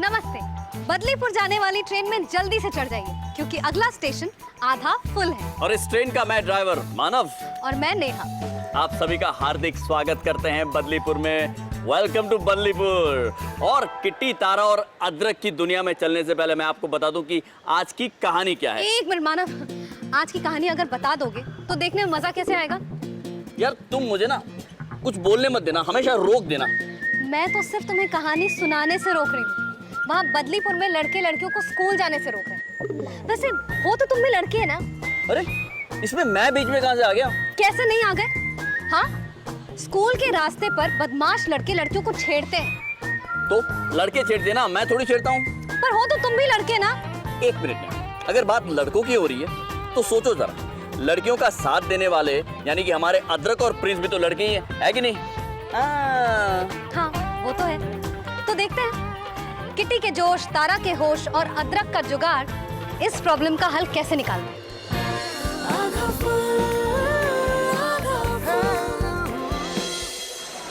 नमस्ते। बदलीपुर जाने वाली ट्रेन में जल्दी से चढ़ जाइए क्योंकि अगला स्टेशन आधा फुल है। और इस ट्रेन का मैं ड्राइवर मानव और मैं नेहा। आप सभी का हार्दिक स्वागत करते हैं बदलीपुर में। Welcome to Badlipur. और किट्टी, तारा और अदरक की दुनिया में चलने से पहले मैं आपको बता दूं कि आज की कहानी क्या है। एक मिनट मानव, आज की कहानी अगर बता दोगे तो देखने में मजा कैसे आएगा? यार तुम मुझे ना कुछ बोलने मत देना, हमेशा रोक देना। मैं तो सिर्फ तुम्हें कहानी सुनाने से रोक रही हूँ। वहाँ बदलीपुर में लड़के लड़कियों को स्कूल जाने से रोक रहे हैं। वैसे हो तो तुम भी लड़के है ना? अरे इसमें मैं बीच में कहां से आ गया? कैसे नहीं आ गए? हाँ, स्कूल के रास्ते पर बदमाश लड़के लड़कियों को छेड़ते हैं। तो लड़के छेड़ते ना, मैं थोड़ी छेड़ता हूँ। पर हो तो तुम भी लड़के ना? एक मिनट में, अगर बात लड़कों की हो रही है तो सोचो जरा, लड़कियों का साथ देने वाले यानी कि हमारे अदरक और प्रिंस भी तो लड़के ही है कि नहीं? हाँ, वो तो है। तो देखते हैं किटी के जोश, तारा के होश और अदरक का जुगाड़ इस प्रॉब्लम का हल कैसे निकालते हैं।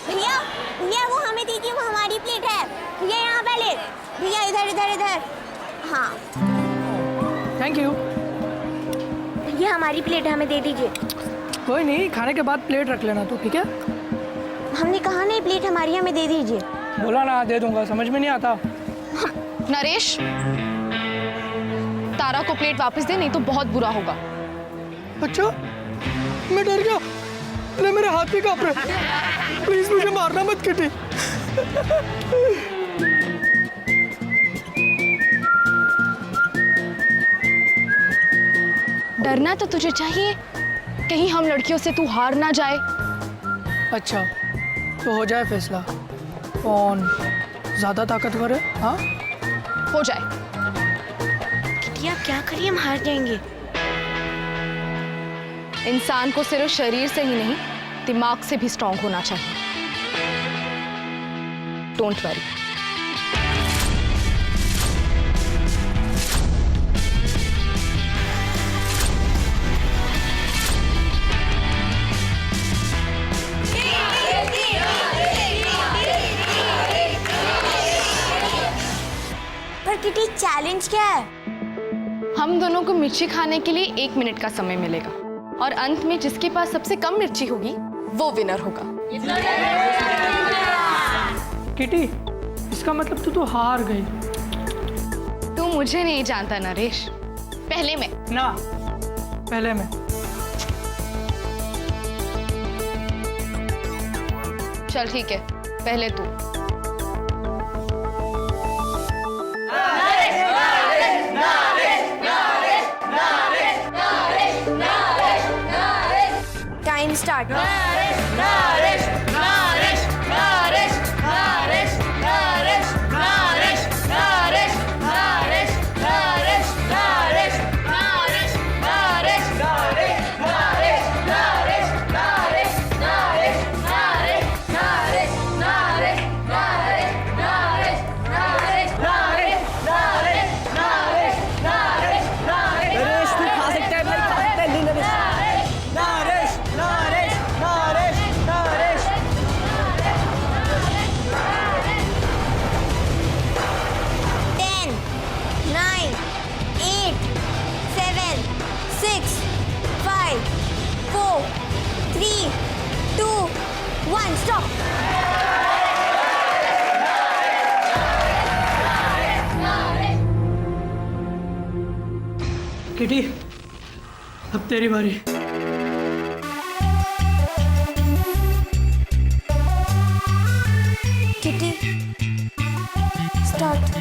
भैया भैया वो हमें दीजिए, वो हमारी प्लेट है। भैया यहाँ पहले, भैया इधर इधर इधर। हाँ थैंक यू। भैया हमारी प्लेट हमें दे दीजिए। कोई नहीं, खाने के बाद प्लेट रख लेना तू, ठीक है? हमने कहा नहीं, प्लेट हमारी हमें दे दीजिए। बोला ना दे दूंगा, समझ में नहीं आता। नरेश, तारा को प्लेट वापस दे, नहीं तो बहुत बुरा होगा। अच्छा, मैं डर गया। ले मेरे हाथ भी कांप रहे। प्लीज मुझे मारना मत किटी। डरना तो तुझे चाहिए, कहीं हम लड़कियों से तू हार ना जाए। अच्छा तो हो जाए फैसला, कौन ज्यादा ताकतवर है? हाँ हो जाए। किटिया क्या करिए, हम हार जाएंगे। इंसान को सिर्फ शरीर से ही नहीं, दिमाग से भी स्ट्रांग होना चाहिए। Don't worry. पर किटी चैलेंज क्या है? हम दोनों को मिर्ची खाने के लिए 1 मिनट का समय मिलेगा और अंत में जिसके पास सबसे कम मिर्ची होगी वो विनर होगा। किटी, इसका मतलब तू तो हार गई। तू मुझे नहीं जानता नरेश, पहले मैं। ना, पहले मैं। चल ठीक है, पहले तू। Time start. स्टॉप। किटी, अब तेरी बारी। Kitty start.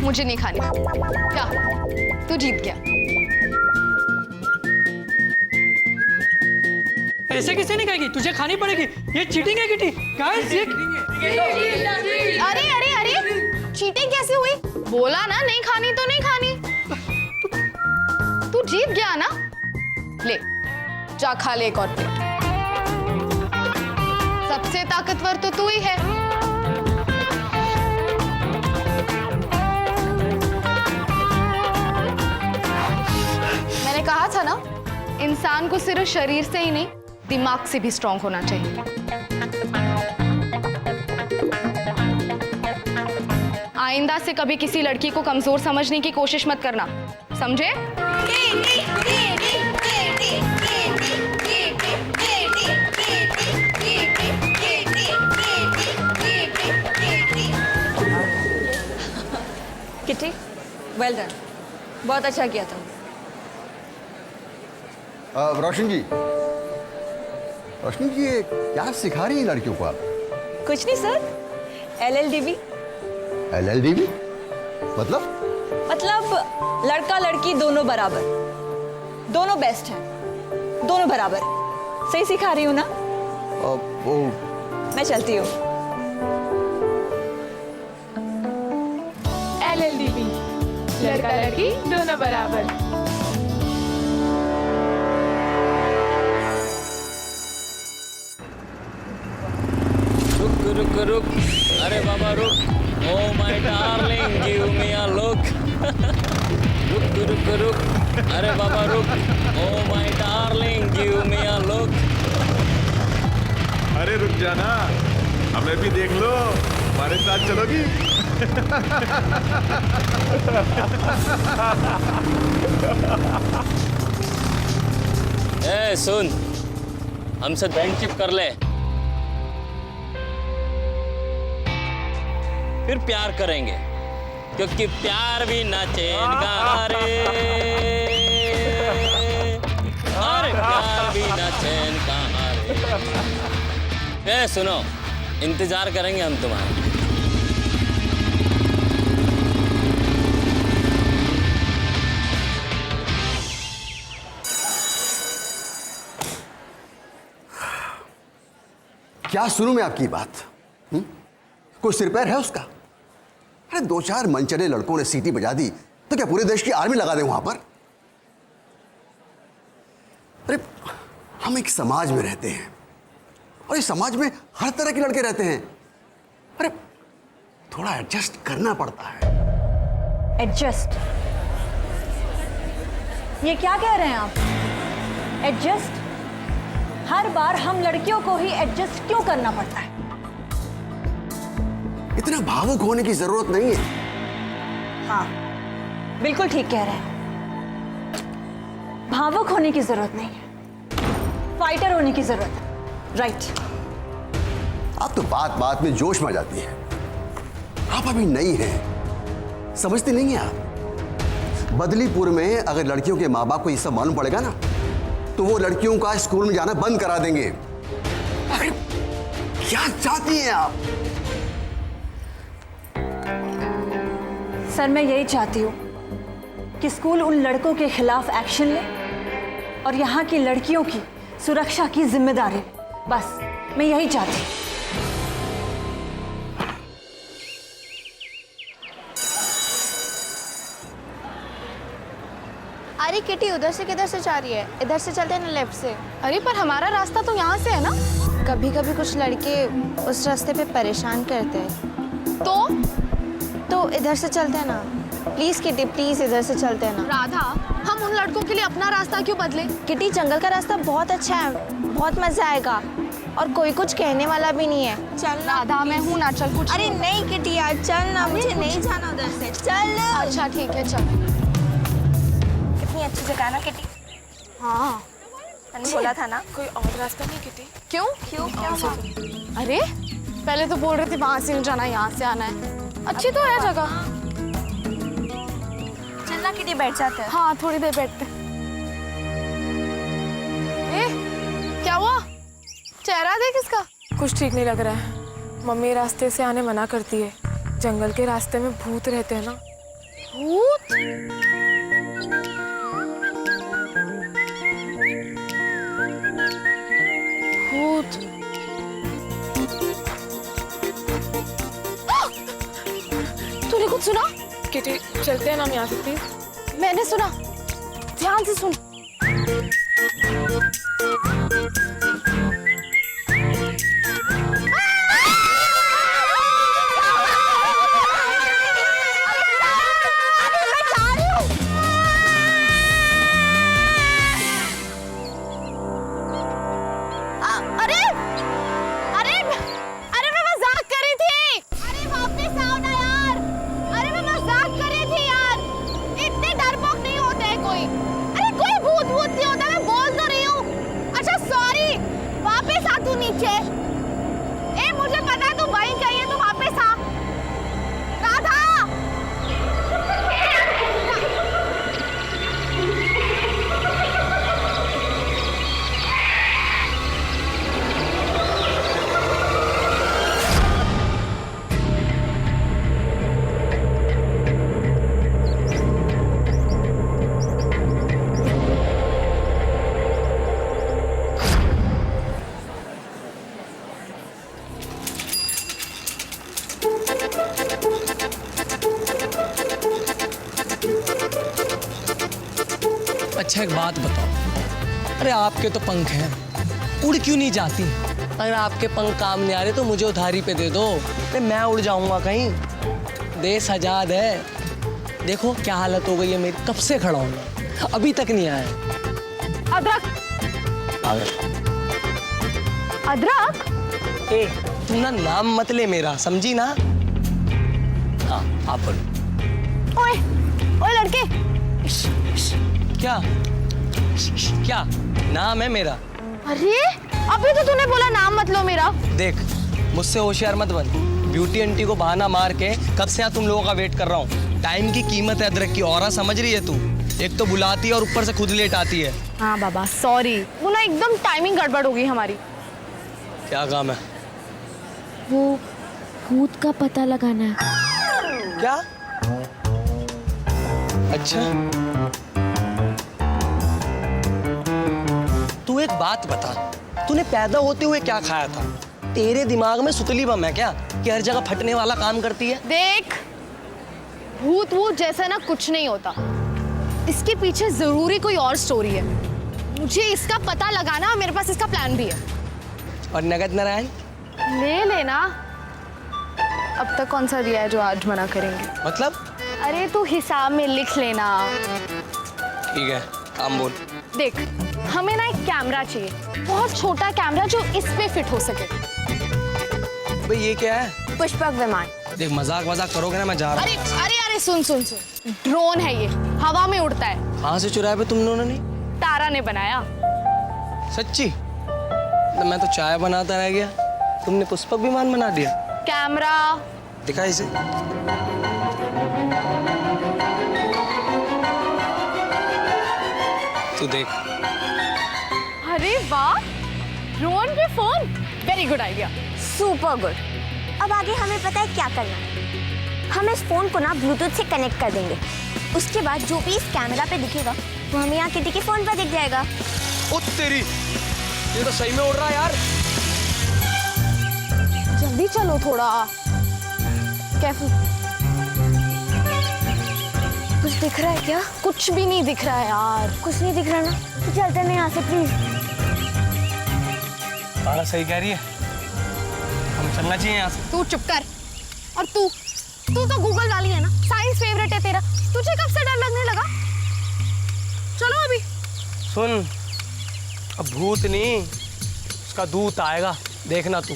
मुझे नहीं खाने। क्या तू जीत गया? ऐसे किसे नहीं खाएगी, तुझे खानी पड़ेगी। ये चीटिंग है किटी। गाइस ये अरे अरे अरे, चीटिंग कैसे हुई? बोला ना नहीं खानी तो नहीं खानी। तू जीत गया ना, ले जा खा ले एक और प्लेट। सबसे ताकतवर तो तू ही है। इंसान को सिर्फ शरीर से ही नहीं, दिमाग से भी स्ट्रांग होना चाहिए। आइंदा से कभी किसी लड़की को कमजोर समझने की कोशिश मत करना, समझे? किटी, वेल डन, बहुत अच्छा किया तुम। रोशन जी, ये क्या सिखा रही हैं लड़कियों को आप? कुछ नहीं सर, LLDB। LLDB मतलब? मतलब लड़का लड़की दोनों बराबर, दोनों बेस्ट हैं, दोनों बराबर। सही सिखा रही हूँ ना? वो मैं चलती हूँ। LLDB, लड़का लड़की दोनों बराबर। रुक रुक, अरे बाबा रुक। Oh my darling, give me a look. रुक, अरे बाबा रुक। Oh my darling, give me a look. अरे रुक जाना, हमें भी देख लो, हमारे साथ चलोगी? ए सुन, हमसे फ्रेंडशिप कर ले, फिर प्यार करेंगे, क्योंकि प्यार भी ना चैन का रे, और प्यार भी ना चैन का रे। ए सुनो, इंतजार करेंगे हम तुम्हारा। क्या सुनूं मैं आपकी बात? कोई सिर पैर है उसका? अरे 2-4 मनचले लड़कों ने सीटी बजा दी तो क्या पूरे देश की आर्मी लगा दें वहां पर? अरे हम एक समाज में रहते हैं और इस समाज में हर तरह के लड़के रहते हैं। अरे थोड़ा एडजस्ट करना पड़ता है। एडजस्ट? ये क्या कह रहे हैं आप? एडजस्ट? हर बार हम लड़कियों को ही एडजस्ट क्यों करना पड़ता है? इतना भावुक होने की जरूरत नहीं है। हाँ, बिल्कुल ठीक कह रहे हैं। भावुक होने की जरूरत नहीं है, फाइटर होने की जरूरत है। राइट। आप तो बात बात में जोश में आ जाती है। आप अभी नई हैं, समझती नहीं है आप। बदलीपुर में अगर लड़कियों के माँ बाप को ये सब मालूम पड़ेगा ना, तो वो लड़कियों का स्कूल में जाना बंद करा देंगे। अरे क्या चाहती हैं आप? सर, मैं यही चाहती हूँ कि स्कूल उन लड़कों के खिलाफ एक्शन ले और यहाँ की लड़कियों की सुरक्षा की जिम्मेदारी ले। बस मैं यही चाहती हूँ। अरे किटी, उधर से किधर से जा रही है? इधर से चलते हैं ना, लेफ्ट से। अरे पर हमारा रास्ता तो यहाँ से है ना। कभी कभी कुछ लड़के उस रास्ते पे परेशान करते हैं, तो इधर से चलते हैं ना। प्लीज किटी, प्लीज इधर से चलते हैं ना। राधा, हम उन लड़कों के लिए अपना रास्ता क्यों बदले? किटी, जंगल का रास्ता बहुत अच्छा है, बहुत मजा आएगा और कोई कुछ कहने वाला भी नहीं है। चल ना। राधा, मैं हूँ ना, चल कुछ। अरे नहीं किटी यार, चल ना, मुझे नहीं जाना उधर से। चल। अच्छा ठीक है, चल। कितनी अच्छी जगह है ना किटी। हाँ, मैंने बोला था ना। कोई और रास्ता नहीं किटी? क्यों? क्यों क्या हुआ? अरे पहले तो बोल रहे थे वहां से नहीं जाना, यहाँ से आना है। अच्छी तो है जगह। चल ना किटी, बैठ जाते हैं। हाँ, थोड़ी देर बैठते हैं। क्या हुआ? चेहरा देख इसका। कुछ ठीक नहीं लग रहा है। मम्मी रास्ते से आने मना करती है। जंगल के रास्ते में भूत रहते हैं ना। भूत? भूत? तूने कुछ सुना? किटी, चलते हैं ना हम यहाँ से प्लीज। मैंने सुना, ध्यान से सुन। पीछे। ए मुझे पता है तू वहीं कहीं है, तू वापस आ। राधा अच्छा एक बात बताओ, अरे आपके तो पंख हैं, उड़ क्यों नहीं जाती? अगर आपके पंख काम नहीं आ रहे तो मुझे उधारी पे दे दो, अरे मैं उड़ जाऊंगा कहीं। देश आजाद है। देखो क्या हालत हो गई है मेरी, कब से खड़ा हूँ, अभी तक नहीं आया। अदरक आ गए। अदरक ए तू ना नाम मत ले मेरा, समझी ना? हाँ आप बोलो। ओए ओए लड़के, क्या क्या नाम है मेरा? अरे अभी तो तूने बोला नाम मत लो मेरा। देख मुझसे होशियार मत बन, ब्यूटी आंटी को बहाना मार के कब से यहाँ तुम लोगों का वेट कर रहा हूँ। टाइम की कीमत है अदरक की, और समझ रही है तू? एक तो बुलाती है और ऊपर से खुद लेट आती है। हाँ बाबा सॉरी, वो ना एकदम टाइमिंग गड़बड़ हो गई हमारी। क्या काम है? वो भूत का पता लगाना है। क्या? अच्छा तू एक बात बता, तूने पैदा होते हुए क्या खाया था? तेरे दिमाग में सुतली बम है क्या कि हर जगह फटने वाला काम करती है? देख भूत वूत जैसा ना कुछ नहीं होता, इसके पीछे जरूरी कोई और स्टोरी है। मुझे इसका पता लगाना, मेरे पास इसका प्लान भी है। और नगद नारायण ले लेना। अब तक कौन सा दिया है जो आज मना करेंगे? मतलब? अरे तू हिसाब में लिख लेना। ठीक है काम बोल। देख हमें ना एक कैमरा चाहिए, बहुत छोटा कैमरा जो इस पे फिट हो सके। भाई ये क्या है? पुष्पक विमान। देख मजाक वजाक करोगे ना मैं जा रहा हूँ। अरे अरे अरे सुन सुन सुन, ड्रोन है ये, हवा में उड़ता है। कहाँ से चुराया भाई तुम लोगों ने? तारा ने बनाया। सच्ची? तो मैं तो चाय बनाता रह गया, तुमने पुष्पक विमान बना दिया। कैमरा दिखा इसे। तू देख। अरे वाह, ड्रोन पे phone, very good idea. Super good. अब आगे हमें पता है क्या करना है। हम इस फोन को ना ब्लूटूथ से कनेक्ट कर देंगे। उसके बाद जो भी इस कैमरा पे दिखेगा वो हमें यहाँ किटी के फोन पर दिख जाएगा। ओ तेरी, ये तो सही में उड़ रहा है यार। जल्दी चलो थोड़ा, केयरफुल। कुछ दिख रहा है क्या? कुछ भी नहीं दिख रहा है यार। कुछ नहीं दिख रहा ना, तो चलते हैं यहाँ से प्लीज। तारा सही कह रही है, हमें चलना चाहिए यहाँ से। तू चुप कर। और तू तो गूगल वाली है ना, साइंस फेवरेट है तेरा, तुझे कब से डर लगने लगा? चलो अभी। सुन, अब भूत नहीं, उसका दूत आएगा, देखना तू।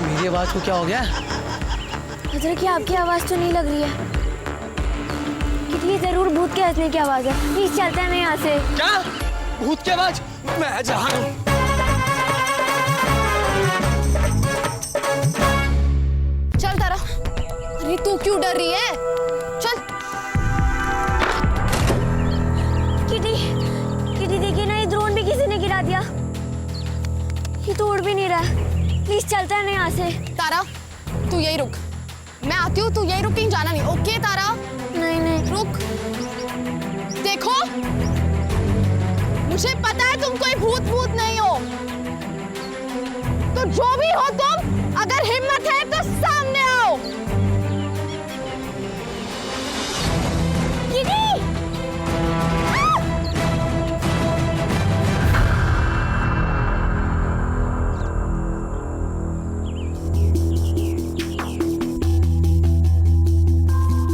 मेरी आवाज को क्या हो गया? अदरक, आपकी आवाज तो नहीं लग रही है। कितनी जरूर भूत के हंसने की आवाज है। प्लीज चलते हैं यहाँ से। क्या? भूत की आवाज? मैं जा रहा हूँ। चल तारा। अरे तू क्यों डर रही है? चल। किटी देखिए ना, ये ड्रोन भी किसी ने गिरा दिया। ये तो उड़ भी नहीं रहा। प्लीज चलते हैं यहाँ से। तारा तू यही रुक, मैं आती हूँ, तू यही रुक, कहीं जाना नहीं। ओके तारा? नहीं नहीं रुक। देखो मुझे पता है तुम कोई भूत नहीं हो, तो जो भी हो तुम, अगर हिम्मत है तो सामने आओ।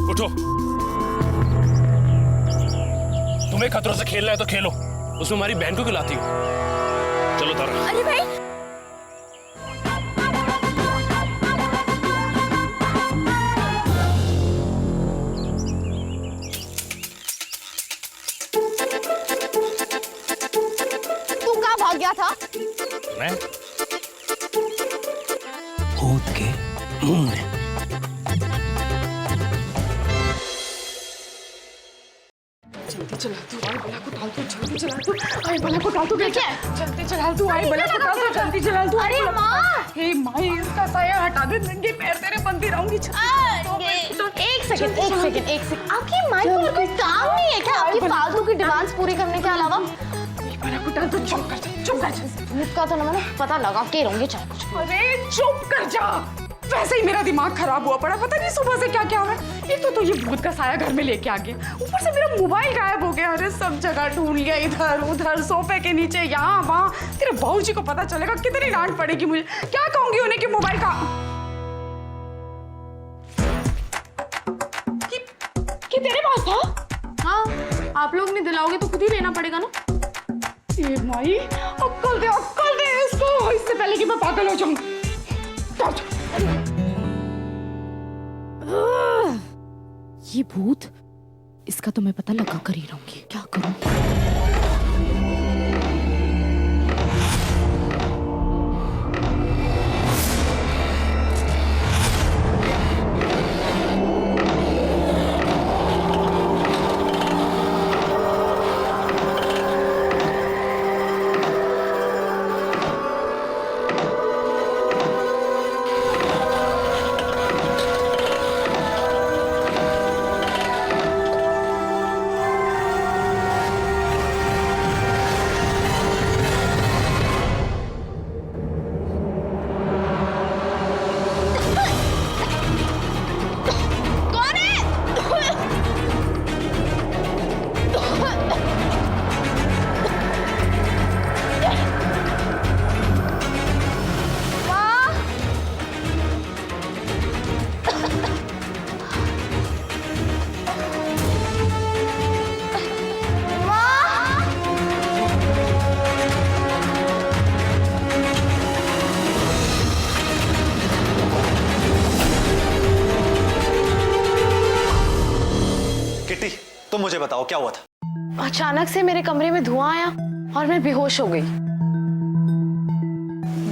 उठो, तुम्हें खतरों से खेलना है तो खेलो, उसमें हमारी बहन को क्यों लाती हो? चलो तारा। अरे भाई, चला तू, आई बला को डाल तू, जल्दी चला तू, आई बला को डाल तू, क्या जल्दी चला तू, आई बला को डाल तू, जल्दी चला तू। अरे माँ, हे माँ, इसका साया हटा दे, नंगे पैर तेरे बंदी रहूंगी। एक सेकंड आपकी माँ को और कोई काम नहीं है क्या आपकी फालतू की डिमांड्स पूरी करने के अलावा? बला को डाल तू, चुप कर जा। भूत का तो ना मैंने पता लगा के रहूंगी चाहे कुछ। अरे चुप कर जा, वैसे ही मेरा दिमाग खराब हुआ पड़ा, पता नहीं सुबह से क्या क्या हो रहा है। एक तो ये भूत का साया घर में लेके आ गया, ऊपर से मेरा मोबाइल गायब हो गया। अरे सब जगह ढूंढ लिया, इधर उधर, सोफे के नीचे, यहाँ वहाँ। तेरे बाबूजी को पता चलेगा कितनी डांट पड़ेगी मुझे। क्या कहूंगी उन्हें कि मोबाइल का कि तेरे पास था? हाँ, आप लोग नहीं दिलाओगे तो खुद ही लेना पड़ेगा ना। ये माई, अक्कल दे इसको, इससे पहले कि मैं पागल हो जाऊं। ये भूत, इसका तो मैं पता लगा कर ही रहूंगी। क्या करूं? तुम मुझे बताओ क्या हुआ था? अचानक से मेरे कमरे में धुआं आया और मैं बेहोश हो गई।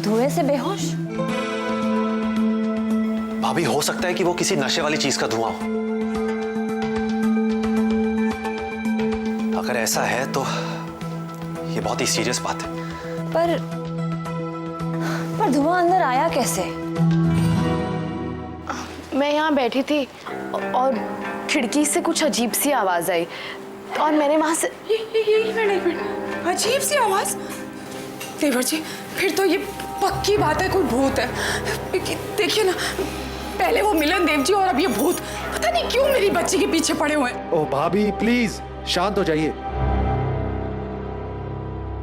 धुएं से बेहोश? भाभी, हो सकता है कि वो किसी नशे वाली चीज का धुआं हो। अगर ऐसा है तो ये बहुत ही सीरियस बात है। पर धुआं अंदर आया कैसे? मैं यहाँ बैठी थी और खिड़की से कुछ अजीब सी आवाज आई और मैंने वहां से एक मिनट, अजीब सी आवाज? देवर जी, फिर तो ये पक्की बात है, कोई भूत है। देखिए ना, पहले वो मिलन देव जी और अब ये भूत, पता नहीं क्यों मेरी बच्ची के पीछे पड़े हुए हैं। ओ भाभी, प्लीज शांत हो जाइए।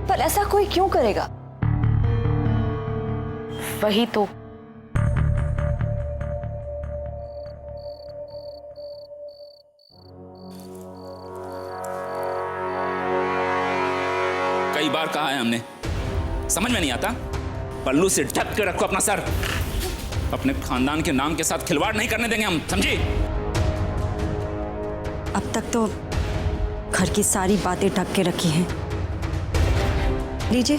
पर ऐसा कोई क्यों करेगा? वही तो। कई बार कहा है हमने, समझ में नहीं आता? पल्लू से ढक के रखो अपना सर। अपने खानदान के नाम के साथ खिलवाड़ नहीं करने देंगे हम, समझी? अब तक तो घर की सारी बातें ढक के रखी हैं। लीजिए,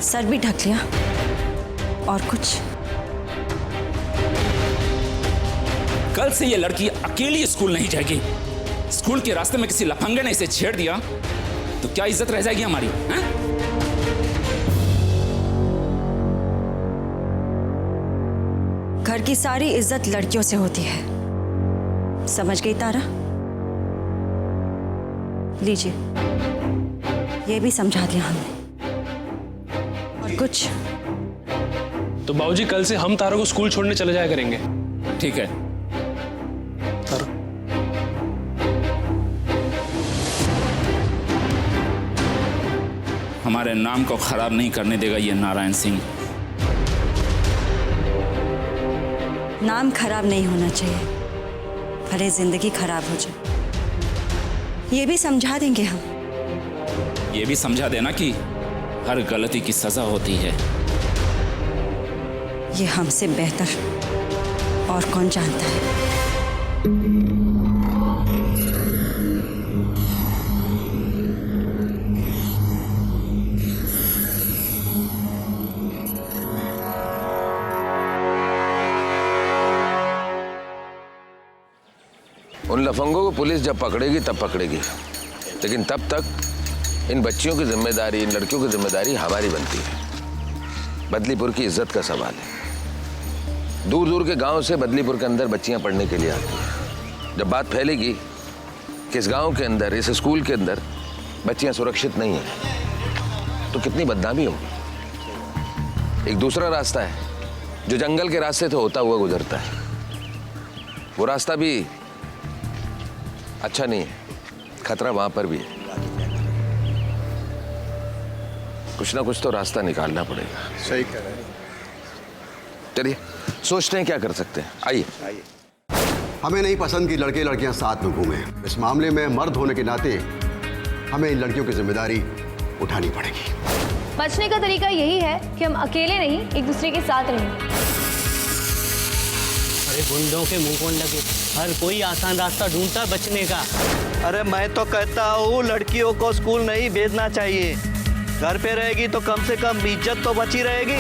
सर भी ढक लिया। और कुछ? कल से ये लड़की अकेली स्कूल नहीं जाएगी। स्कूल के रास्ते में किसी लफंगे ने इसे छेड़ दिया तो क्या इज्जत रह जाएगी हमारी? हैं? घर की सारी इज्जत लड़कियों से होती है, समझ गई तारा? लीजिए, ये भी समझा दिया हमने। और कुछ? तो बाबूजी, कल से हम तारा को स्कूल छोड़ने चले जाया करेंगे। ठीक है। तारा, हमारे नाम को खराब नहीं करने देगा ये नारायण सिंह। नाम खराब नहीं होना चाहिए, भले जिंदगी खराब हो जाए। ये भी समझा देंगे हम। ये भी समझा देना कि हर गलती की सजा होती है। ये हमसे बेहतर और कौन जानता है? उन लफंगों को पुलिस जब पकड़ेगी तब पकड़ेगी, लेकिन तब तक इन बच्चियों की जिम्मेदारी, इन लड़कियों की जिम्मेदारी हमारी बनती है। बदलीपुर की इज्जत का सवाल है। दूर दूर के गांव से बदलीपुर के अंदर बच्चियां पढ़ने के लिए आती हैं। जब बात फैलेगी कि इस गांव के अंदर, इस स्कूल के अंदर बच्चियां सुरक्षित नहीं हैं, तो कितनी बदनामी होगी। एक दूसरा रास्ता है जो जंगल के रास्ते से होता हुआ गुजरता है। वो रास्ता भी अच्छा नहीं है, खतरा वहां पर भी है। कुछ ना कुछ तो रास्ता निकालना पड़ेगा। सही कह रहे हैं। चलिए सोचते हैं क्या कर सकते हैं। आइए। हमें नहीं पसंद कि लड़के लड़कियां साथ में घूमें। इस मामले में मर्द होने के नाते हमें इन लड़कियों की जिम्मेदारी उठानी पड़ेगी। बचने का तरीका यही है कि हम अकेले नहीं, एक दूसरे के साथ रहें। अरे गुंडों के मुंह कौन लगे, हर कोई आसान रास्ता ढूंढता है बचने का। अरे मैं तो कहता हूँ लड़कियों को स्कूल नहीं भेजना चाहिए। घर पे रहेगी तो कम से कम इज्जत तो बची रहेगी।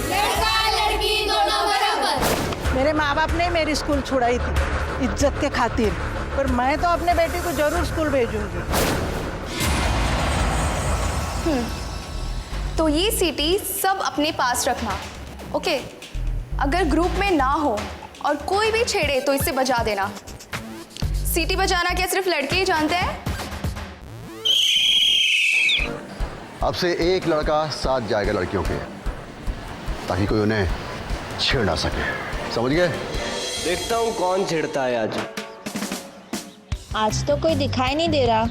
लड़का लड़की दोनों बराबर। मेरे माँ बाप ने मेरी स्कूल छुड़ाई थी इज्जत के खातिर, पर मैं तो अपने बेटी को जरूर स्कूल भेजूंगी। तो ये सीटी सब अपने पास रखना, ओके? अगर ग्रुप में ना हो और कोई भी छेड़े तो इसे बजा देना। सीटी बजाना क्या सिर्फ लड़के ही जानते हैं? अब से एक लड़का साथ जाएगा लड़कियों के, ताकि कोई उन्हें छेड़ ना सके। समझ गए? देखता हूँ कौन छेड़ता है आज। आज तो कोई दिखाई नहीं दे रहा।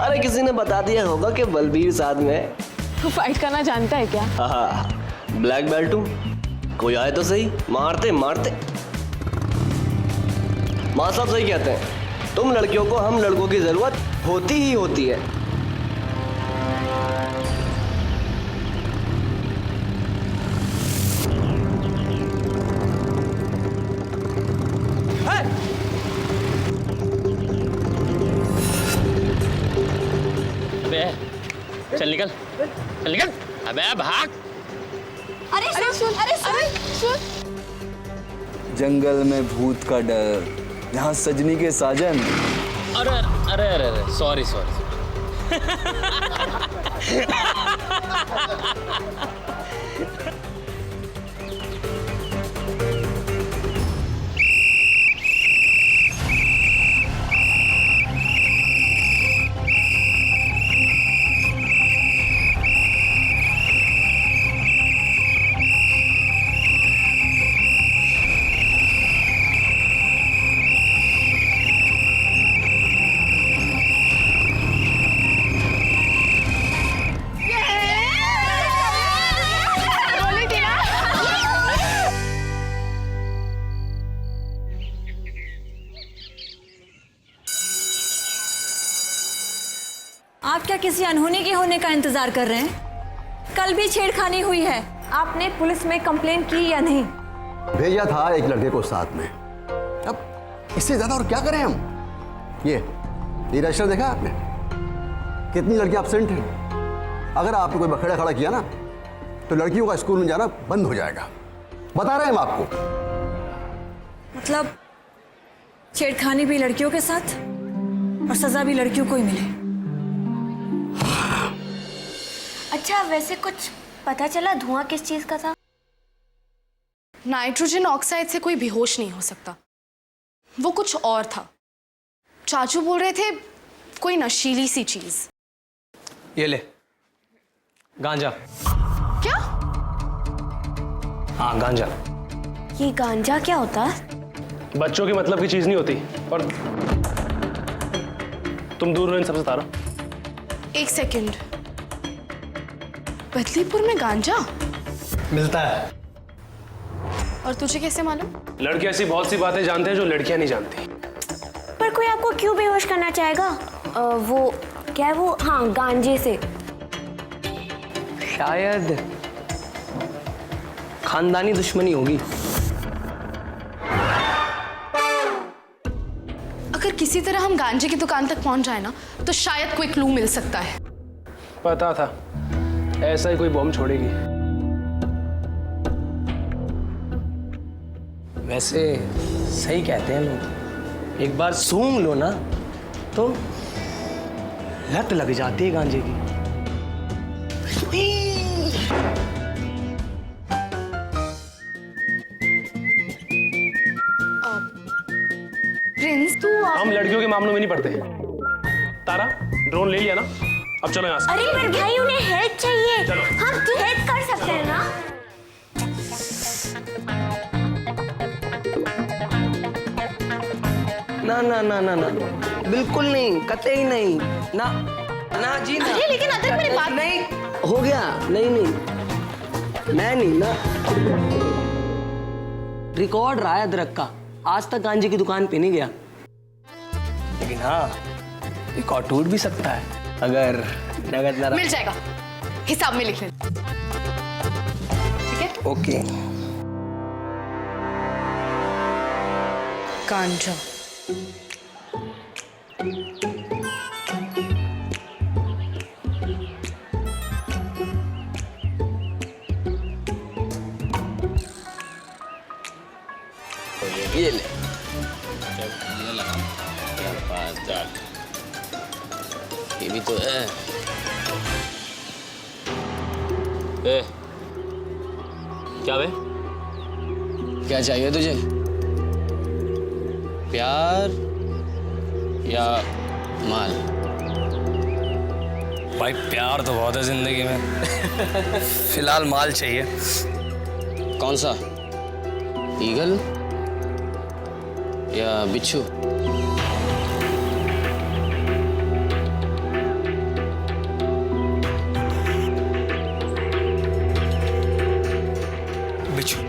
अरे किसी ने बता दिया होगा कि बलबीर साथ में है। तू फाइट करना जानता है क्या? हाँ, ब्लैक बेल्ट हूँ। कोई आए तो सही, मारते मारते। माँ साहब सही कहते हैं, तुम लड़कियों को हम लड़कों की जरूरत होती ही होती है। चल निकल, चल निकल। अबे भाग। अरे सुन। जंगल में भूत का डर, यहाँ सजनी के साजन। अरे अरे अरे अरे सॉरी। आप क्या किसी अनहोनी के होने का इंतजार कर रहे हैं? कल भी छेड़खानी हुई है, आपने पुलिस में कंप्लेन की या नहीं? भेजा था एक लड़के को साथ में। अब इससे ज्यादा और क्या करें हम? ये रजिस्टर देखा आपने? कितनी लड़कियां एब्सेंट हैं। अगर आपने कोई बखेड़ा खड़ा किया ना, तो लड़कियों का स्कूल में जाना बंद हो जाएगा। बता रहे हैं हम आपको। मतलब छेड़खानी भी लड़कियों के साथ और सजा भी लड़कियों को ही मिले। अच्छा, वैसे कुछ पता चला धुआं किस चीज का था? नाइट्रोजन ऑक्साइड से कोई बेहोश नहीं हो सकता, वो कुछ और था। चाचू बोल रहे थे कोई नशीली सी चीज। ये ले गांजा। क्या? हाँ गांजा। ये गांजा क्या होता है? बच्चों के मतलब की चीज नहीं होती। और तुम दूर रहो इन सबसे तारा। एक सेकंड, बदलीपुर में गांजा मिलता है। और तुझे कैसे मालूम? लड़के ऐसी बहुत सी बातें जानते हैं जो लड़कियां नहीं जानती। पर कोई आपको क्यों बेहोश करना चाहेगा? वो क्या है वो? हाँ, गांजे से। शायद खानदानी दुश्मनी होगी। अगर किसी तरह हम गांजे की दुकान तक पहुंच जाए ना, तो शायद कोई क्लू मिल सकता है। पता था ऐसा ही कोई बॉम्ब छोड़ेगी। वैसे सही कहते हैं लोग, एक बार सूंघ लो ना तो लत लग जाती है गांजे की। प्रिंस तू हम लड़कियों के मामलों में नहीं पड़ते। तारा ड्रोन ले लिया ना, अब चलो यहाँ से। अरे पर भाई उन्हें हेल्प चाहिए, हम तो हेल्प कर सकते हैं ना। ना ना ना ना ना, बिल्कुल नहीं, कतई नहीं, ना ना जी ना। अरे लेकिन अदरक मेरी बात नहीं हो गया, नहीं नहीं, मैं नहीं ना। रिकॉर्ड रहा है अदरक का, आज तक गांजे की दुकान पे नहीं गया। लेकिन हाँ, रिकॉर्ड टूट भी सकता है अगर नगद ना। मिल जाएगा, हिसाब में लिख ले। ठीक है? ओके। गांजा। ये ले, ये लगा, पास डाल, ये भी तो है। ए, क्या बे? क्या चाहिए तुझे? प्यार या माल? भाई प्यार तो बहुत है जिंदगी में, फिलहाल माल चाहिए। कौन सा? ईगल या बिच्छू? बिच्छू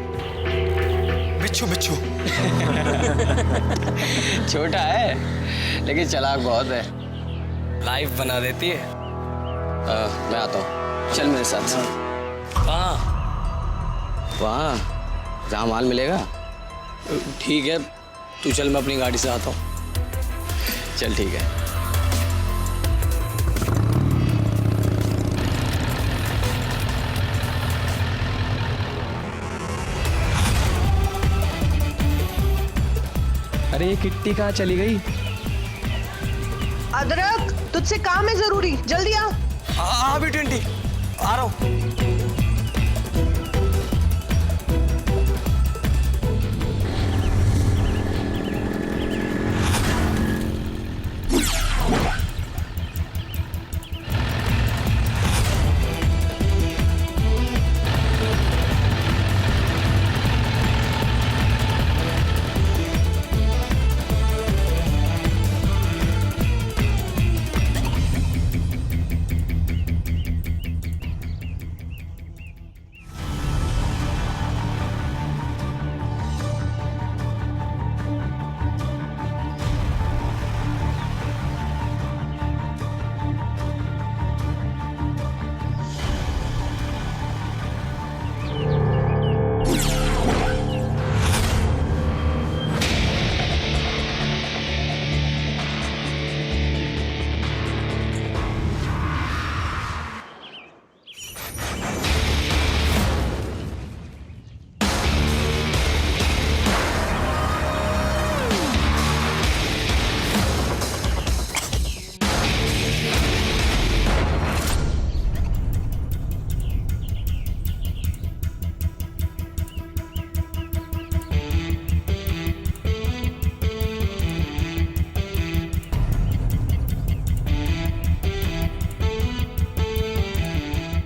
बिच्छू बिच्छू। छोटा है लेकिन चालाक बहुत है। लाइफ बना देती है। मैं आता हूँ, चल मेरे साथ। कहाँ? वहाँ जहाँ माल मिलेगा। ठीक है, तू चल, मैं अपनी गाड़ी से आता हूँ। चल ठीक है। अरे ये किट्टी कहाँ चली गई? अदरक, तुझसे काम है जरूरी, जल्दी आ। हाँ भी 20 आ रहा हूँ।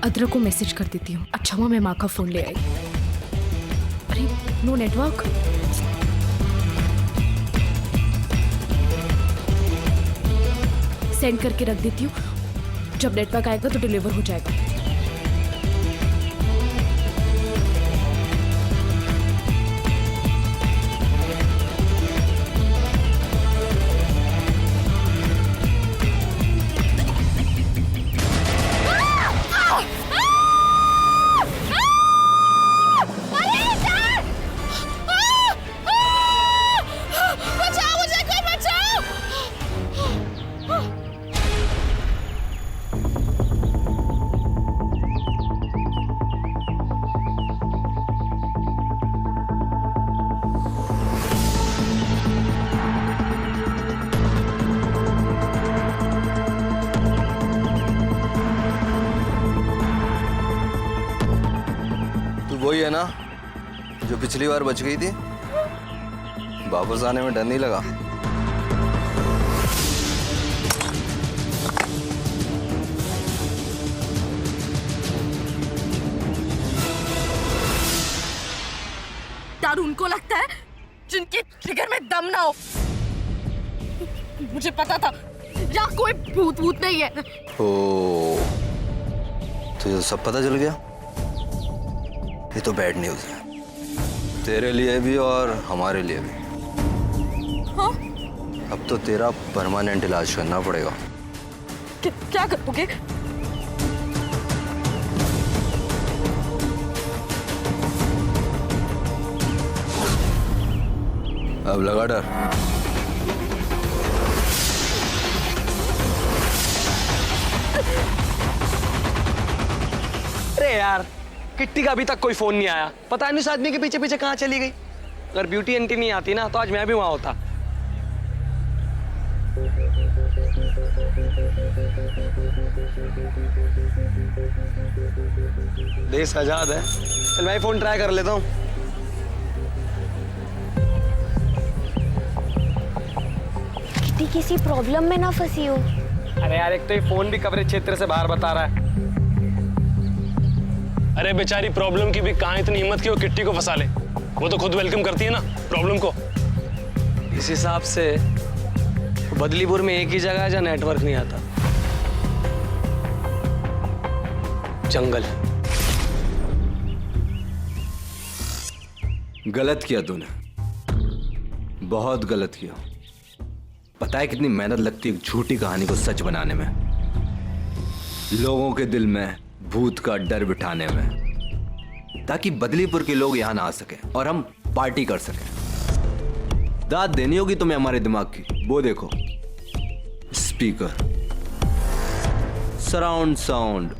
अदरक को मैसेज कर देती हूँ। अच्छा हुआ मैं माँ का फोन ले आई। अरे नो नेटवर्क। सेंड करके रख देती हूँ, जब नेटवर्क आएगा तो डिलीवर हो जाएगा। है ना, जो पिछली बार बच गई थी। वापस आने में डर नहीं लगा? यार उनको लगता है जिनके ट्रिगर में दम ना हो। मुझे पता था यहाँ कोई भूत भूत नहीं है। ओ, तो ये सब पता चल गया? ये तो बैड न्यूज़ है, तेरे लिए भी और हमारे लिए भी। हाँ? अब तो तेरा परमानेंट इलाज करना पड़ेगा। क्या करोगे? अब लगा डर। अरे यार, किट्टी का अभी तक कोई फोन नहीं आया। पता नहीं उस आदमी के पीछे पीछे कहाँ चली गई। अगर ब्यूटी आंटी नहीं आती ना तो आज मैं भी वहां होता। देश आजाद है। चल मैं फोन ट्राई कर लेता हूँ। किटी किसी प्रॉब्लम में ना फंसी हो। अरे यार, एक तो ये फोन भी कवरेज क्षेत्र से बाहर बता रहा है। अरे बेचारी प्रॉब्लम की भी कहाँ इतनी हिम्मत की वो किट्टी को फंसा ले। वो तो खुद वेलकम करती है ना प्रॉब्लम को। इस हिसाब से बदलीपुर में एक ही जगह है जहाँ नेटवर्क नहीं आता, जंगल। गलत किया तूने, बहुत गलत किया। पता है कितनी मेहनत लगती है एक झूठी कहानी को सच बनाने में, लोगों के दिल में भूत का डर बिठाने में, ताकि बदलीपुर के लोग यहां ना आ सके और हम पार्टी कर सके। दाद देनी होगी तुम्हें हमारे दिमाग की। वो देखो, स्पीकर, सराउंड साउंड,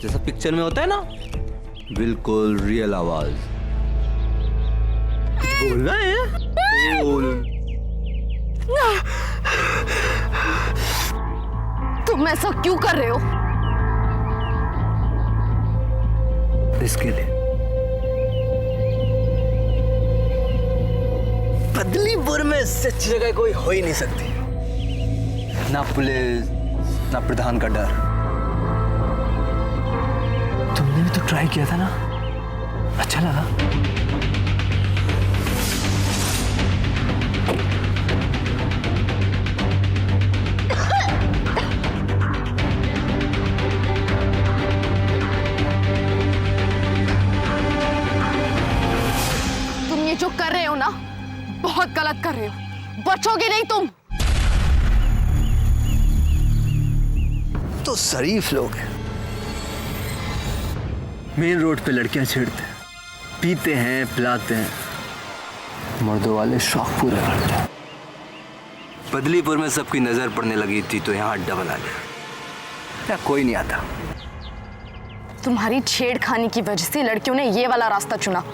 जैसा पिक्चर में होता है ना, बिल्कुल रियल आवाज। कुछ बोलना है? बोल। तुम ऐसा क्यों कर रहे हो? इसके लिए बदलीपुर में इससे अच्छी जगह कोई हो ही नहीं सकती। ना पुलिस, ना प्रधान का डर। तुमने भी तो ट्राई किया था ना, अच्छा लगा? जो कर रहे हो ना, बहुत गलत कर रहे हो। बचोगे नहीं तुम। तो शरीफ लोग हैं, मेन रोड पे लड़कियां छेड़ते हैं, पीते हैं, पिलाते हैं, मर्दों वाले शौक पूरे करते हैं। बदलीपुर में सबकी नजर पड़ने लगी थी तो यहाँ अड्डा बना लिया। कोई नहीं आता। तुम्हारी छेड़खानी की वजह से लड़कियों ने ये वाला रास्ता चुना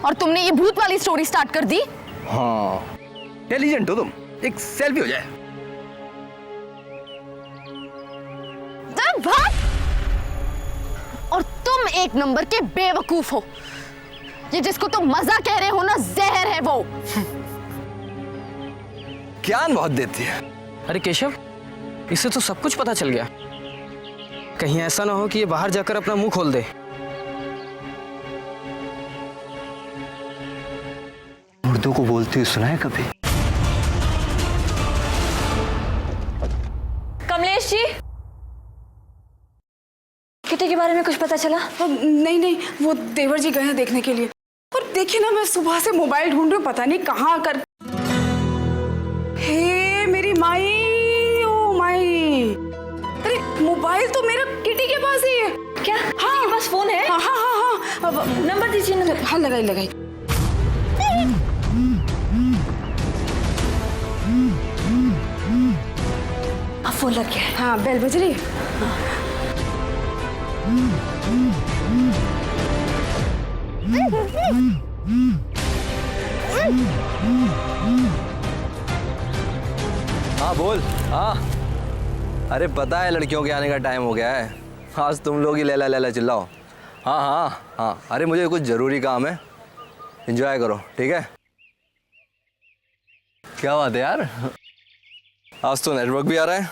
और तुमने ये भूत वाली स्टोरी स्टार्ट कर दी। हाँ, इंटेलिजेंट हो तुम। एक सेल्फी हो जाए। भाग! और तुम एक नंबर के बेवकूफ हो। ये जिसको तुम मजा कह रहे हो ना, जहर है वो। ज्ञान बहुत देती है। अरे केशव, इससे तो सब कुछ पता चल गया। कहीं ऐसा ना हो कि ये बाहर जाकर अपना मुंह खोल दे। मुर्दों को बोलते हुए सुना है कभी? कमलेश जी, किटी के बारे में कुछ पता चला? नहीं नहीं, वो देवर जी गए हैं देखने के लिए। और देखिए ना, मैं सुबह से मोबाइल ढूंढ रही हूँ, पता नहीं कहाँ कर। हे मेरी माई, ओ माई, अरे मोबाइल तो मेरा किटी के पास ही है। क्या? हाँ, किटी के पास फोन है? हाँ हाँ हाँ हाँ। अब नंबर दीजिए ना। हाँ, लगाई लगाई। अब फोन लग गया है। हाँ, बेल बज रही है। हाँ बोल। हाँ, अरे पता है लड़कियों के आने का टाइम हो गया है। आज तुम लोग ही लैला लैला चिल्लाओ। हाँ हाँ हाँ, अरे मुझे कुछ ज़रूरी काम है, एंजॉय करो, ठीक है? क्या बात है यार, आज तो नेटवर्क भी आ रहा है।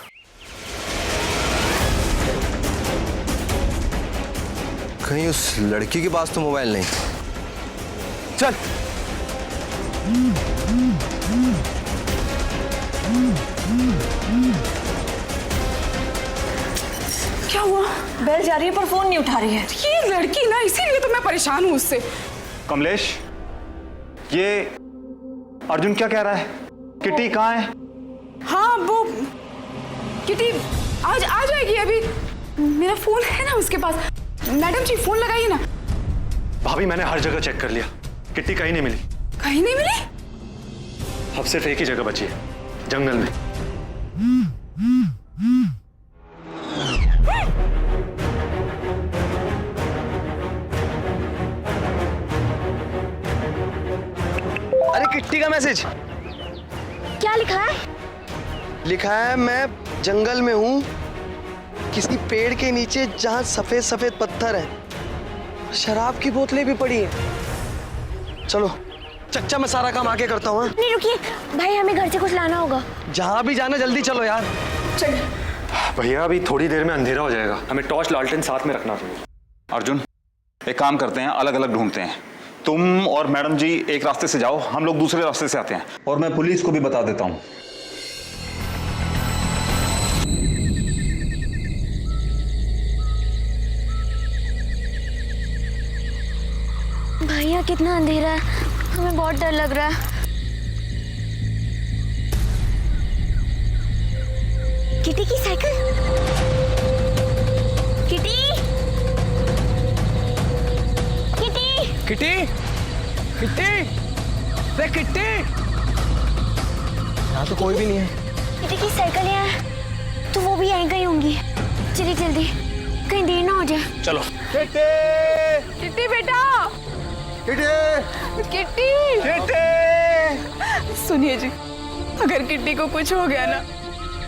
कहीं उस लड़की के पास तो मोबाइल नहीं। चल। क्या हुआ? बेल जा रही है पर फोन नहीं उठा रही है। ये लड़की ना, इसीलिए तो मैं परेशान हूँ उससे। कमलेश, ये अर्जुन क्या कह रहा है? किटी कहाँ है? हाँ वो किटी आज आ जाएगी, अभी मेरा फोन है ना उसके पास। मैडम जी फोन लगाइए ना। भाभी मैंने हर जगह चेक कर लिया, किटी कहीं नहीं मिली। कहीं नहीं मिली? अब सिर्फ एक ही जगह बची है, जंगल में। अरे किट्टी का मैसेज। क्या लिखा है? लिखा है, मैं जंगल में हूँ, किसी पेड़ के नीचे जहाँ सफेद सफेद पत्थर है, शराब की बोतलें भी पड़ी हैं। चलो चच्चा, मैं सारा काम आके करता हूँ। नहीं रुकिए भाई, हमें घर से कुछ लाना होगा। जहाँ भी जाना जल्दी चलो यार। चल भैया अभी थोड़ी देर में अंधेरा हो जाएगा, हमें टॉर्च लालटेन साथ में रखना पड़ेगा। अर्जुन, एक काम करते हैं, अलग अलग ढूंढते हैं। तुम और मैडम जी एक रास्ते से जाओ, हम लोग दूसरे रास्ते से आते हैं, और मैं पुलिस को भी बता देता हूँ। भैया कितना अंधेरा है, हमें बहुत डर लग रहा है। किटी की cycle. Kitty kitty kitty kitty, रे किटी, यहाँ तो कोई भी नहीं है। किटी की साइकिल यहाँ है, तो वो भी यहीं कहीं होंगी। चलिए जल्दी, कहीं देर ना हो जाए। चलो। किट्टी, किट्टी बेटा, किट्टी, किट्टी, किट्टी। सुनिए जी, अगर किट्टी को कुछ हो गया ना,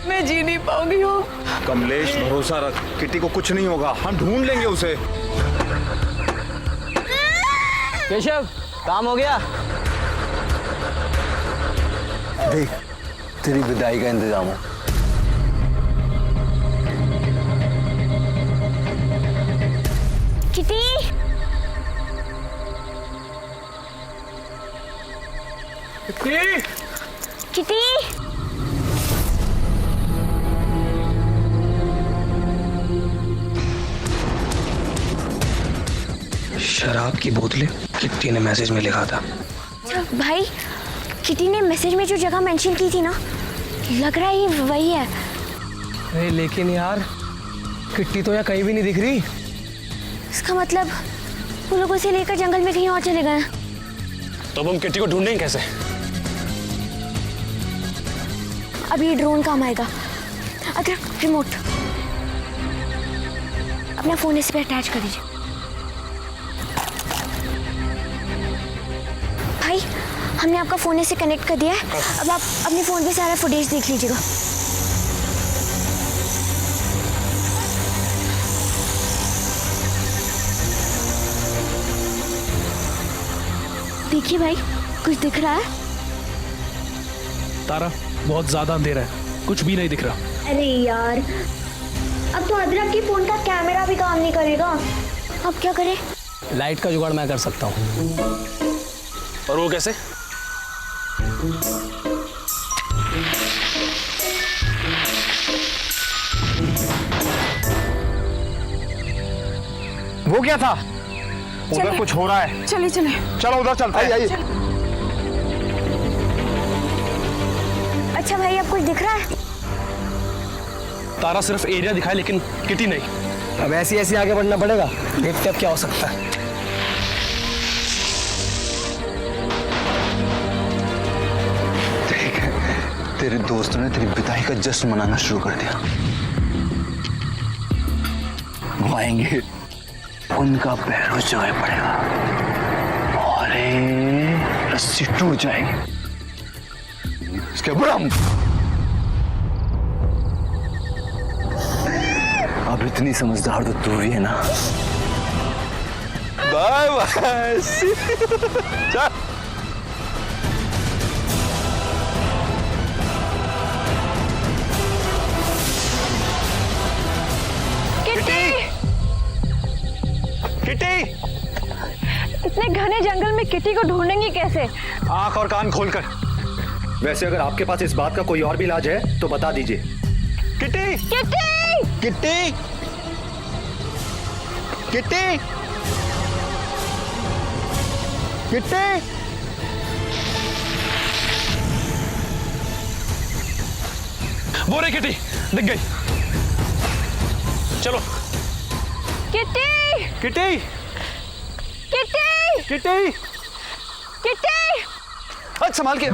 मैं जी नहीं पाऊंगी। हो कमलेश, भरोसा रख, किटी को कुछ नहीं होगा, हम ढूंढ लेंगे उसे। केशव, काम हो गया? देख, तेरी विदाई का इंतजाम हो। किटी, किटी, किटी, शराब की बोतलें किट्टी ने मैसेज में लिखा था। भाई किटी ने मैसेज में जो जगह मेंशन की थी ना, लग रहा है ये वही है। अरे लेकिन यार, किट्टी तो यहाँ कहीं भी नहीं दिख रही। इसका मतलब वो लोग उसे लेकर जंगल में कहीं और चले गए। तो अब हम किट्टी को ढूंढेंगे कैसे? अभी ड्रोन काम आएगा। अगर रिमोट अपना फोन इस पे अटैच कर दीजिए। भाई हमने आपका फोन इससे कनेक्ट कर दिया है, अब आप अपने फोन पे सारा फुटेज देख लीजिएगा। देखिए भाई, कुछ दिख रहा है? तारा, बहुत ज्यादा अंधेरा है, कुछ भी नहीं दिख रहा। अरे यार, अब तो अदरक के फोन का कैमरा भी काम नहीं करेगा। अब क्या करें? लाइट का जुगाड़ मैं कर सकता हूँ। और वो कैसे? वो क्या था? उधर कुछ हो रहा है। चलिए चलिए, चलो उधर चलते हैं। आइए। अच्छा भाई, अब कुछ दिख रहा है? तारा सिर्फ एरिया दिखाए, लेकिन किटी नहीं। अब ऐसे ऐसे आगे बढ़ना पड़ेगा, देखते अब क्या हो सकता है। तेरे दोस्तों ने तेरी विदाई का जश्न मनाना शुरू कर दिया। वो आएंगे, उनका पैर उस जगह पड़ेगा और रस्सी टूट जाएगी। इसके बुरम अब इतनी समझदार तो तू भी है ना, बाय बाय। चल। किटी! इतने घने जंगल में किटी को ढूंढेंगे कैसे? आंख और कान खोलकर। वैसे अगर आपके पास इस बात का कोई और भी इलाज है तो बता दीजिए। Kitty! Kitty! Kitty! Kitty! Kitty! वो रे किटी, दिख गई। चलो। Kitty! Kitty! Kitty! Kitty! Kitty! अच्छा संभाल के।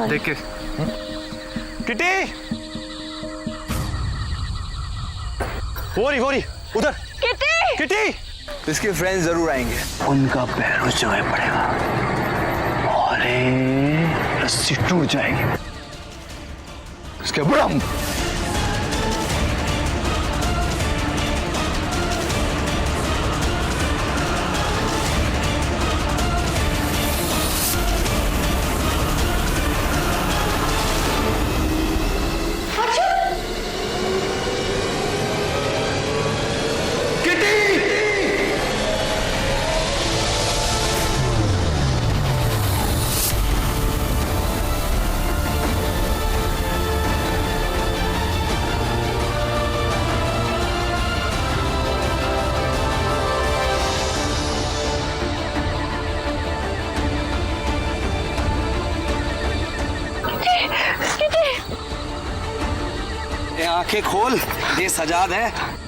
देख के। किटी! वो रही उधर। किटी! किटी! इसके फ्रेंड्स जरूर आएंगे। उनका पैर उस जगह पड़ेगा और रस्सी टूट जाएगी। इसके बुड़म। आंखें खोल, ये सजाद है।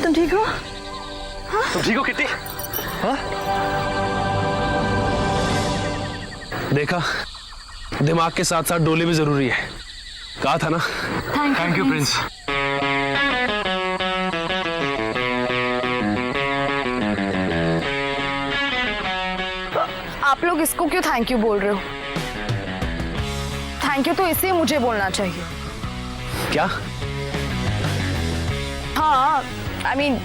तुम ठीक हो? तुम ठीक हो किट्टी? हाँ? देखा, दिमाग के साथ साथ डोले भी जरूरी है। कहा था ना। Thank you Prince. आप लोग इसको क्यों थैंक यू बोल रहे हो? थैंक यू तो इसे मुझे बोलना चाहिए। क्या? हाँ, I mean,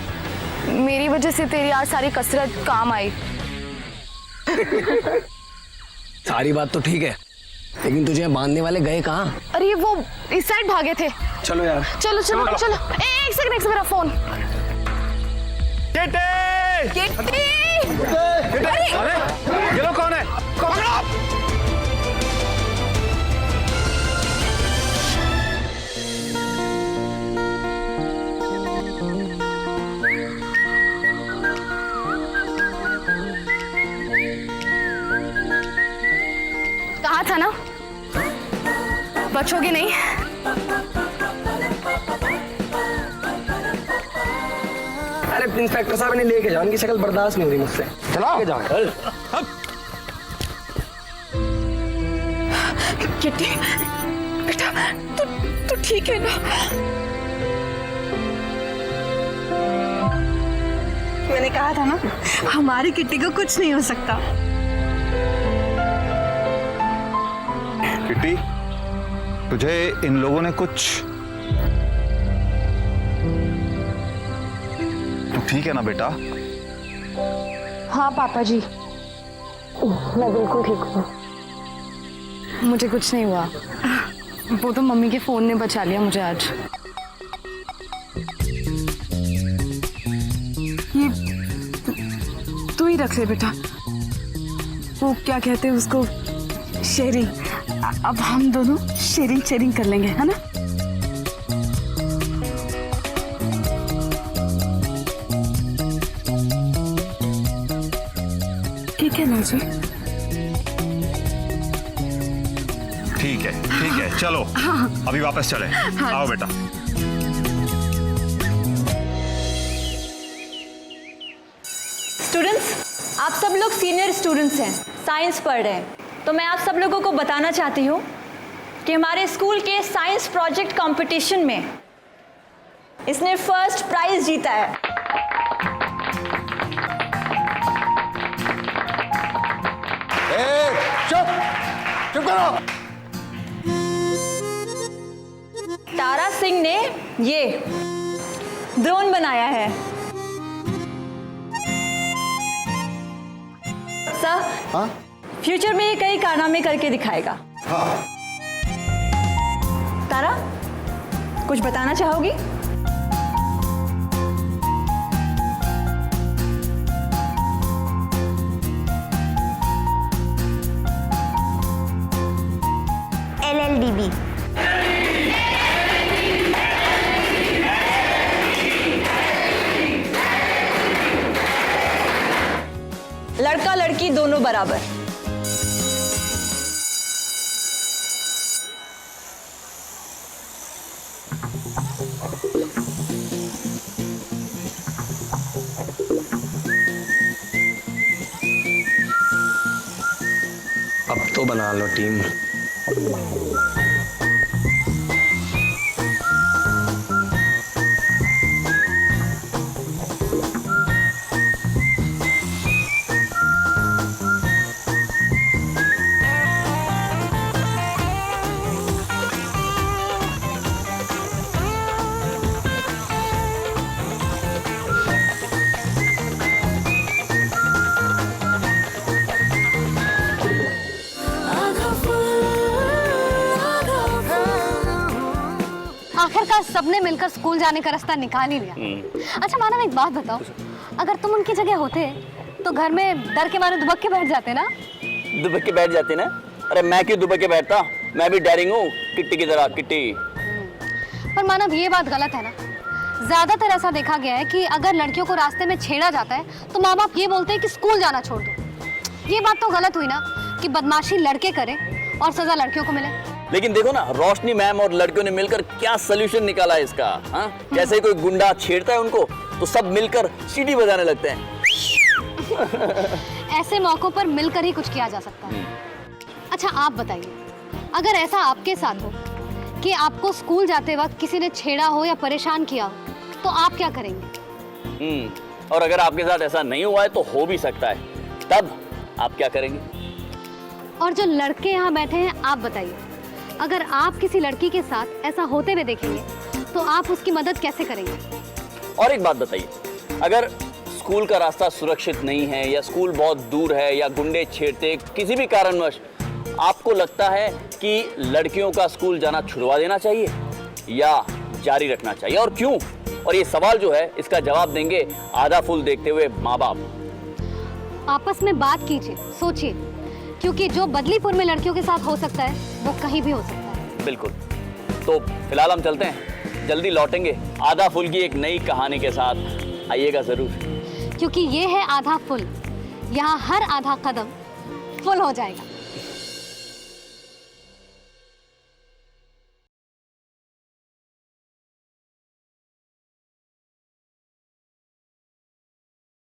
मेरी वजह से तेरी आज सारी कसरत काम आई। सारी बात तो ठीक है, लेकिन तुझे बांधने वाले गए कहाँ? अरे वो इस साइड भागे थे। चलो यार। चलो चलो चलो। एक सेकंड मेरा फोन। किट्टी! अरे ये लोग कौन है? कहा था ना, बचोगे नहीं। अरे इंस्पेक्टर साहब ने लेके जाओ, इनकी शक्ल बर्दाश्त नहीं हो रही मुझसे। चलो जाओ। किट्टी, बेटा, तू ठीक है ना? मैंने कहा था ना, हमारी किट्टी को कुछ नहीं हो सकता। किट्टी, तुझे इन लोगों ने कुछ... तू ठीक है ना बेटा? हाँ पापा जी, मैं बिल्कुल ठीक हूँ। मुझे कुछ नहीं हुआ। वो तो मम्मी के फोन ने बचा लिया मुझे आज। ये तू ही रख ले बेटा। वो क्या कहते हैं उसको, शेयरिंग। अब हम दोनों शेयरिंग कर लेंगे, है ना? ठीक है ना जी? ठीक है, चलो अभी वापस चले। आओ बेटा। स्टूडेंट्स, आप सब लोग सीनियर स्टूडेंट्स हैं, साइंस पढ़ रहे हैं, तो मैं आप सब लोगों को बताना चाहती हूँ कि हमारे स्कूल के साइंस प्रोजेक्ट कंपटीशन में इसने फर्स्ट प्राइज जीता है। चुप करो। तारा सिंह ने ये ड्रोन बनाया है। सर, हाँ? फ्यूचर में ये कई कारनामे करके दिखाएगा। हाँ। तारा, कुछ बताना चाहोगी? LLDB। लड़का लड़की दोनों बराबर। अब तो बना लो टीम। आखिरकार सबने मिलकर स्कूल जाने का रास्ता निकाल ही लिया। अच्छा मानव, एक बात बताओ, अगर तुम उनकी जगह होते तो घर में डर के मारे दुबक के बैठ जाते ना? दुबक के बैठ जाते ना? अरे मैं क्यों दुबक के बैठता, मैं भी डरिंग हूँ किट्टी की तरह। किट्टी, पर मानव ये बात गलत है ना। ज्यादातर ऐसा देखा गया है कि अगर लड़कियों को रास्ते में छेड़ा जाता है तो माँ बाप ये बोलते हैं कि स्कूल जाना छोड़ दो। ये बात तो गलत हुई ना कि बदमाशी लड़के करें और सजा लड़कियों को मिले। लेकिन देखो ना, रोशनी मैम और लड़कियों ने मिलकर क्या सलूशन निकाला है इसका। हाँ, जैसे ही कोई गुंडा छेड़ता है उनको तो सब मिलकर सीटी बजाने लगते हैं। ऐसे मौकों पर मिलकर ही कुछ किया जा सकता है। अच्छा आप बताइए, अगर ऐसा आपके साथ हो कि आपको स्कूल जाते वक्त किसी ने छेड़ा हो या परेशान किया हो तो आप क्या करेंगे? और अगर आपके साथ ऐसा नहीं हुआ है तो हो भी सकता है, तब आप क्या करेंगे? और जो लड़के यहाँ बैठे हैं, आप बताइए, अगर आप किसी लड़की के साथ ऐसा होते हुए देखेंगे तो आप उसकी मदद कैसे करेंगे? और एक बात बताइए, अगर स्कूल का रास्ता सुरक्षित नहीं है या स्कूल बहुत दूर है या गुंडे छेड़ते किसी भी कारणवश आपको लगता है कि लड़कियों का स्कूल जाना छुड़वा देना चाहिए या जारी रखना चाहिए, और क्यों? और ये सवाल जो है इसका जवाब देंगे आधा फूल देखते हुए माँ बाप। आपस में बात कीजिए, सोचिए, क्योंकि जो बदलीपुर में लड़कियों के साथ हो सकता है वो कहीं भी हो सकता है। बिल्कुल। तो फिलहाल हम चलते हैं, जल्दी लौटेंगे आधा फूल की एक नई कहानी के साथ। आइएगा जरूर, क्योंकि ये है आधा फुल, यहाँ हर आधा कदम फुल हो जाएगा।